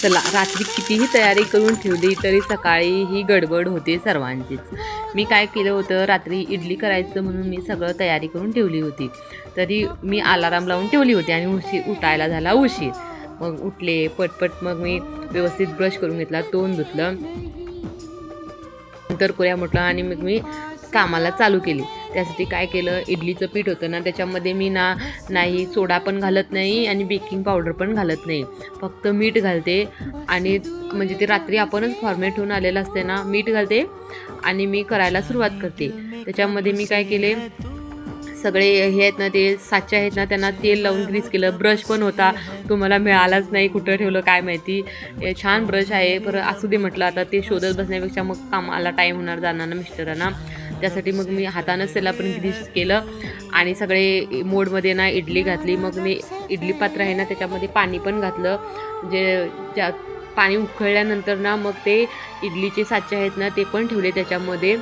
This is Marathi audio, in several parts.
चला, रात्री कितीही तयारी करून ठेवली तरी सकाळी ही गडबड होते सर्वांचीच. मी काय केलं होतं, रात्री इडली करायचं म्हणून मी सगळं तयारी करून ठेवली होती. तरी मी अलाराम लावून ठेवली होती आणि उठायला झाला उशीर. मग उठले पटपट, मग मी व्यवस्थित ब्रश करून घेतला, तोंड धुतलं, नंतर कुऱ्या म्हटलं आणि मग मी कामाला चालू केली. त्यासाठी काय केलं, इडलीचं पीठ होतं ना, त्याच्यामध्ये मी नाही सोडा पण घालत नाही आणि बेकिंग पावडर पण घालत नाही, फक्त मीठ घालते. आणि म्हणजे ते रात्री आपणच फॉर्मेट होऊन आलेलं असते ना, मीठ घालते आणि मी करायला सुरुवात करते. त्याच्यामध्ये मी काय केले, सगळे हे आहेत ना, ते साचे आहेत ना, त्यांना तेल लावून ग्रीस केलं. ब्रश पण होता, तो मला मिळालाच नाही, कुठं ठेवलं काय माहिती. छान ब्रश आहे, बरं असू दे म्हटलं, आता ते शोधत बसण्यापेक्षा मग कामाला टाईम होणार जाणार ना मिस्टरांना, त्यासाठी मग मी हातानंच त्याला पण ग्रीस केलं. आणि सगळे मोडमध्ये ना इडली घातली. मग मी इडली पात्र आहे ना, त्याच्यामध्ये पाणी पण घातलं. ज्या पाणी उकळल्यानंतर ना, मग ते इडलीचे साचे आहेत ना, ते पण ठेवले त्याच्यामध्ये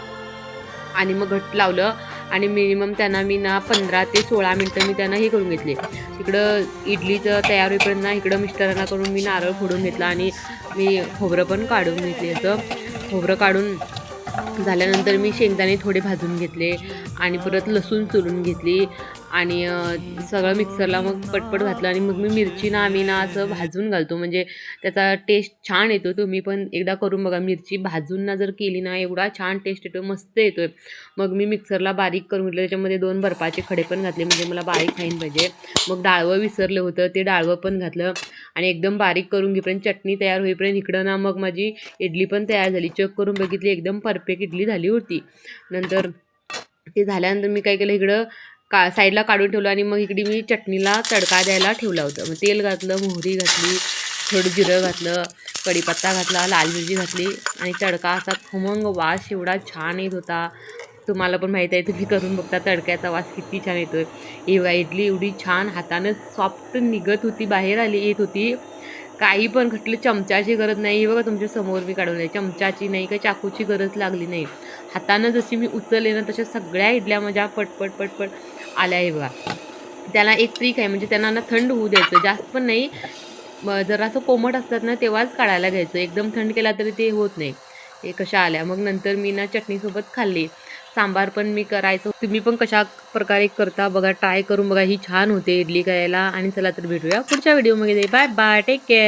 आणि मग घट्ट लावलं. आणि मिनिमम त्यांना मी 15 ते 16 मिनटं मी त्यांना हे करून घेतले. तिकडं इडलीचं तयार होईपर्यंत ना, इकडं मिस्टरांना करून मी नारळ फोडून घेतला आणि मी खोबरं पण काढून घेतले. खोबरं काढून झाल्यानंतर मी शेंगदाणे थोडे भाजून घेतले आणि परत लसूण चुरून घेतली आणि सगळं मिक्सरला मग पटपट घातलं. आणि मग मी मिरची आम्ही असं भाजून घालतो, म्हणजे त्याचा टेस्ट छान येतो. तुम्ही पण एकदा करून बघा, मिरची भाजून जर केली ना, एवढा छान टेस्ट येतो, मस्त येतो. मग मी मिक्सरला बारीक करून घेतलं, त्याच्यामध्ये 2 बर्फाचे खडे पण घातले, म्हणजे मला बारीक खाईन पाहिजे. मग डाळवं विसरलं होतं, ते डाळवं पण घातलं आणि एकदम बारीक करून घेईपर्यंत, चटणी तयार होईपर्यंत इकडं ना, मग माझी इडली पण तयार झाली. चेक करून बघितली, एकदम परफेक्ट इडली झाली होती. नंतर ते झाल्यानंतर मी काय केलं, इकडं साईडला काढून ठेवलं आणि मग इकडे मी चटणीला तडका द्यायला ठेवलं होतं. मग तेल घातलं, मोहरी घातली, थोडं जिरं घातलं, कढीपत्ता घातला, लाल मिरची घातली आणि तडका असा खमंग वास एवढा छान येत होता. तुम्हाला पण माहीत आहे, तुम्ही करून बघता तडक्याचा वास किती छान येतोय. एवढा इडली एवढी छान हातानं सॉफ्ट निघत होती, बाहेर येत होती. काही पण घटलं, चमच्याची गरज नाही. बघा तुमच्या समोर मी काढून आहे, चमच्याची नाही, काही चाकूची गरज लागली नाही. हातानं जशी मी उचलले ना, तशा सगळ्या इडल्या माझ्या पटपट पटपट आल्या आहे बघा. त्याला एक ट्रिक आहे, म्हणजे त्यांना ना थंड होऊ द्यायचं, जास्त पण नाही. जरा असं कोमट असतात ना, तेव्हाच काढायला घ्यायचं. एकदम थंड केला तरी ते होत नाही. हे कशा आल्या. मग नंतर मी चटणीसोबत खाल्ली. सांबार पण मी करायचं. तुम्ही पण कशा प्रकारे करता बघा, ट्राय करून बघा, ही छान होते इडली करायला. आणि चला तर भेटूया पुढच्या व्हिडिओमध्ये. Bye bye, take care.